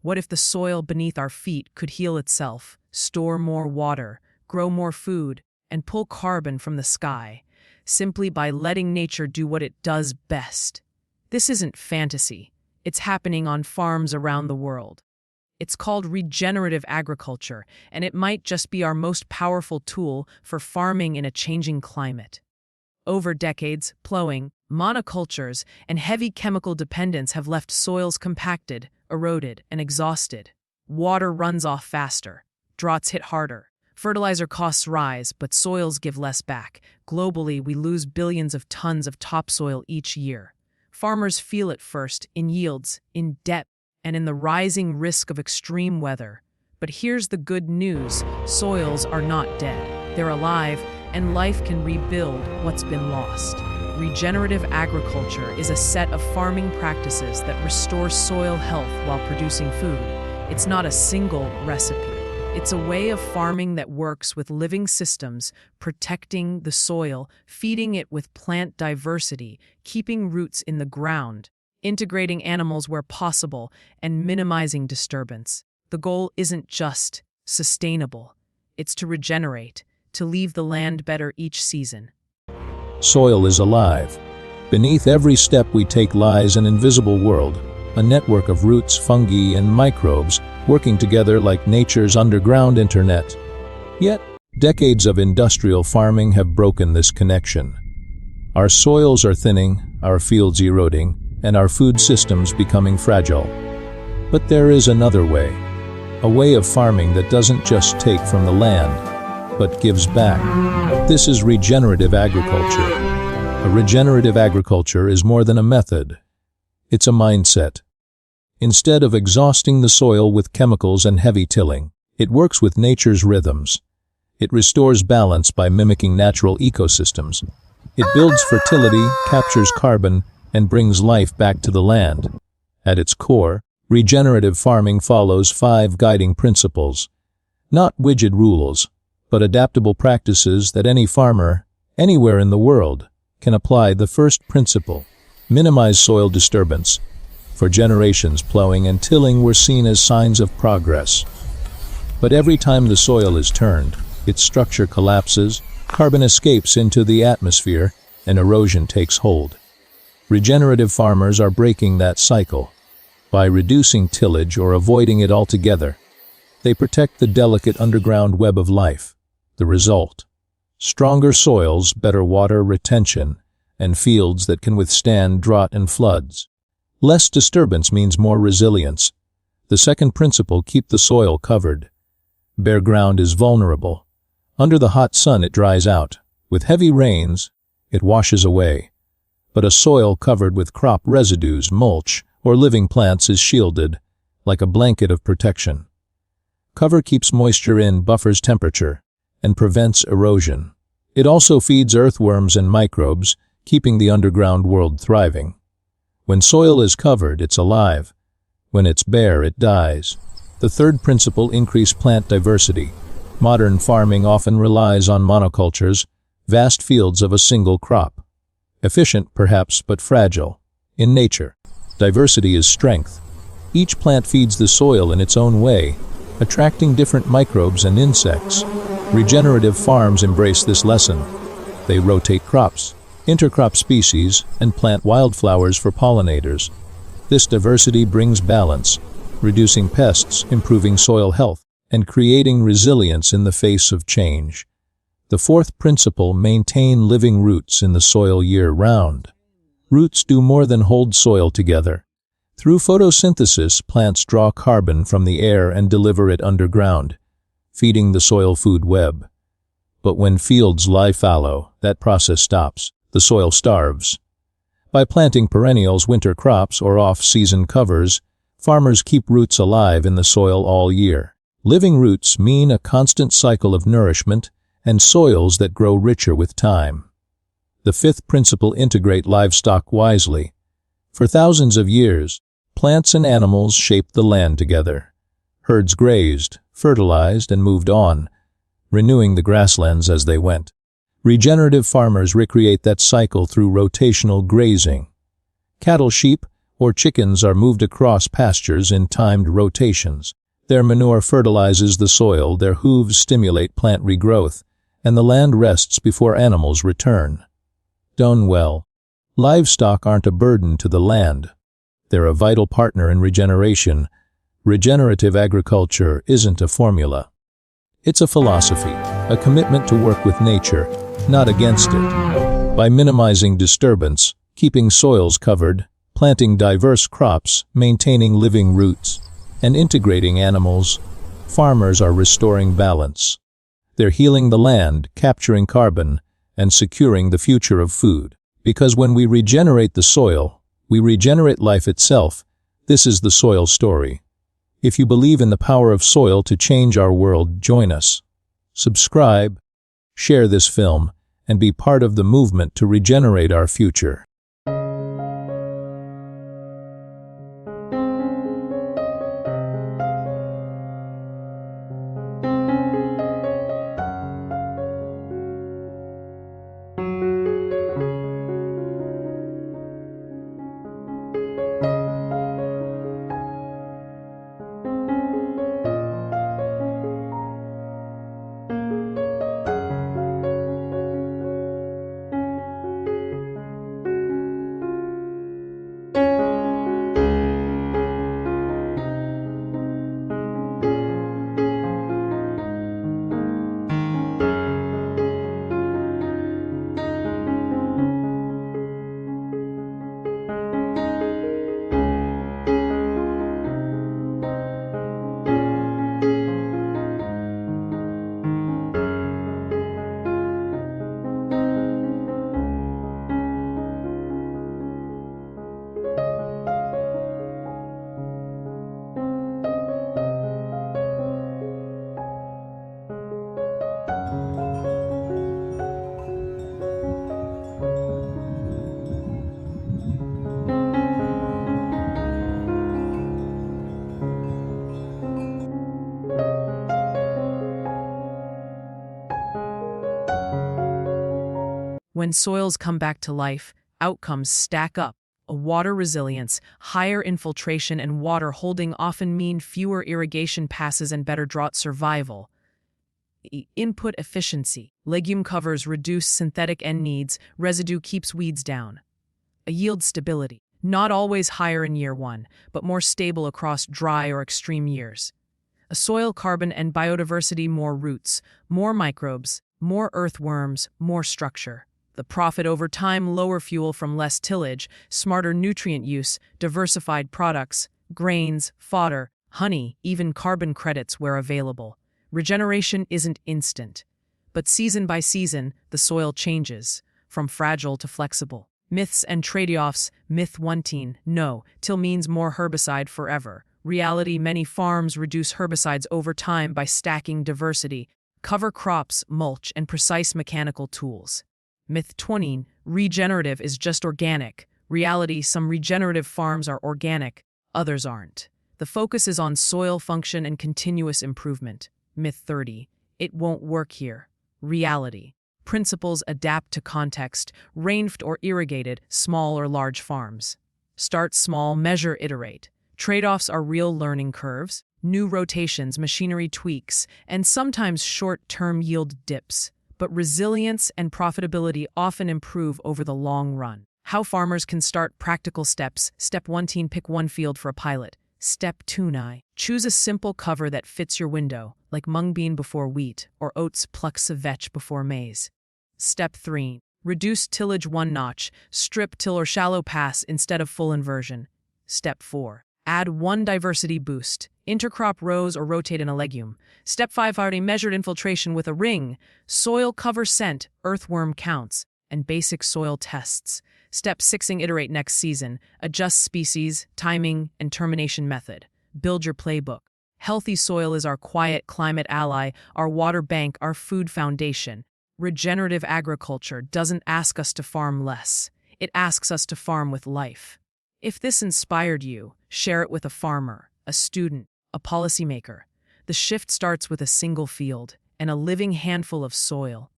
What if the soil beneath our feet could heal itself, store more water, grow more food, and pull carbon from the sky, simply by letting nature do what it does best? This isn't fantasy. It's happening on farms around the world. It's called regenerative agriculture, and it might just be our most powerful tool for farming in a changing climate. Over decades, plowing, monocultures, and heavy chemical dependence have left soils compacted, eroded, and exhausted. Water runs off faster. Droughts hit harder. Fertilizer costs rise, but soils give less back. Globally, we lose billions of tons of topsoil each year. Farmers feel it first, in yields, in debt, and in the rising risk of extreme weather. But here's the good news: soils are not dead. They're alive, and life can rebuild what's been lost. Regenerative agriculture is a set of farming practices that restore soil health while producing food. It's not a single recipe. It's a way of farming that works with living systems, protecting the soil, feeding it with plant diversity, keeping roots in the ground, integrating animals where possible, and minimizing disturbance. The goal isn't just sustainable. It's to regenerate, to leave the land better each season. Soil is alive. Beneath every step we take lies an invisible world, a network of roots, fungi, and microbes working together like nature's underground internet. Yet, decades of industrial farming have broken this connection. Our soils are thinning, our fields eroding, and our food systems becoming fragile. But there is another way, a way of farming that doesn't just take from the land, but gives back. This is regenerative agriculture. A regenerative agriculture is more than a method. It's a mindset. Instead of exhausting the soil with chemicals and heavy tilling, it works with nature's rhythms. It restores balance by mimicking natural ecosystems. It builds fertility, captures carbon, and brings life back to the land. At its core, regenerative farming follows 5 guiding principles. Not rigid rules, but adaptable practices that any farmer, anywhere in the world, can apply. The first principle: minimize soil disturbance. For generations, plowing and tilling were seen as signs of progress. But every time the soil is turned, its structure collapses, carbon escapes into the atmosphere, and erosion takes hold. Regenerative farmers are breaking that cycle. By reducing tillage or avoiding it altogether, they protect the delicate underground web of life. The result: stronger soils, better water retention, and fields that can withstand drought and floods. Less disturbance means more resilience. The second principle: keep the soil covered. Bare ground is vulnerable. Under the hot sun it dries out. With heavy rains, it washes away. But a soil covered with crop residues, mulch, or living plants is shielded, like a blanket of protection. Cover keeps moisture in, buffers temperature, and prevents erosion. It also feeds earthworms and microbes, keeping the underground world thriving. When soil is covered, it's alive. When it's bare, it dies. The third principle: increase plant diversity. Modern farming often relies on monocultures, vast fields of a single crop. Efficient, perhaps, but fragile. In nature, diversity is strength. Each plant feeds the soil in its own way, attracting different microbes and insects. Regenerative farms embrace this lesson. They rotate crops, intercrop species, and plant wildflowers for pollinators. This diversity brings balance, reducing pests, improving soil health, and creating resilience in the face of change. The fourth principle: maintain living roots in the soil year-round. Roots do more than hold soil together. Through photosynthesis, plants draw carbon from the air and deliver it underground, feeding the soil food web. But when fields lie fallow, that process stops. The soil starves. By planting perennials, winter crops, or off-season covers, farmers keep roots alive in the soil all year. Living roots mean a constant cycle of nourishment and soils that grow richer with time. The fifth principle: integrate livestock wisely. For thousands of years, plants and animals shaped the land together. Herds grazed, fertilized, and moved on, renewing the grasslands as they went. Regenerative farmers recreate that cycle through rotational grazing. Cattle, sheep, or chickens are moved across pastures in timed rotations. Their manure fertilizes the soil, their hooves stimulate plant regrowth, and the land rests before animals return. Done well. Livestock aren't a burden to the land. They're a vital partner in regeneration. Regenerative agriculture isn't a formula. It's a philosophy, a commitment to work with nature, not against it. By minimizing disturbance, keeping soils covered, planting diverse crops, maintaining living roots, and integrating animals, farmers are restoring balance. They're healing the land, capturing carbon, and securing the future of food. Because when we regenerate the soil, we regenerate life itself. This is the soil story. If you believe in the power of soil to change our world, join us. Subscribe, share this film, and be part of the movement to regenerate our future. When soils come back to life, outcomes stack up. A water resilience, higher infiltration, and water holding often mean fewer irrigation passes and better drought survival. Input efficiency. Legume covers reduce synthetic N needs, residue keeps weeds down. A yield stability. Not always higher in year one, but more stable across dry or extreme years. A soil carbon and biodiversity, more roots, more microbes, more earthworms, more structure. The profit over time, lower fuel from less tillage, smarter nutrient use, diversified products, grains, fodder, honey, even carbon credits where available. Regeneration isn't instant, but season by season, the soil changes, from fragile to flexible. Myths and trade-offs. Myth 1: no, till means more herbicide forever. Reality: many farms reduce herbicides over time by stacking diversity, cover crops, mulch, and precise mechanical tools. Myth 20: regenerative is just organic. Reality: some regenerative farms are organic, others aren't. The focus is on soil function and continuous improvement. Myth 30: it won't work here. Reality: principles adapt to context, rainfed or irrigated, small or large farms. Start small, measure, iterate. Trade-offs are real learning curves, new rotations, machinery tweaks, and sometimes short-term yield dips. But resilience and profitability often improve over the long run. How farmers can start. Practical steps. Step 1: pick one field for a pilot. Step 2: choose a simple cover that fits your window, like mung bean before wheat or oats pluck vetch before maize. Step 3: reduce tillage 1 notch, strip till or shallow pass instead of full inversion. Step 4: add 1 diversity boost. Intercrop rows or rotate in a legume. Step 5: already measured infiltration with a ring, soil cover scent, earthworm counts, and basic soil tests. Step 6: iterate next season. Adjust species, timing, and termination method. Build your playbook. Healthy soil is our quiet climate ally, our water bank, our food foundation. Regenerative agriculture doesn't ask us to farm less. It asks us to farm with life. If this inspired you, share it with a farmer, a student, a policymaker. The shift starts with a single field and a living handful of soil.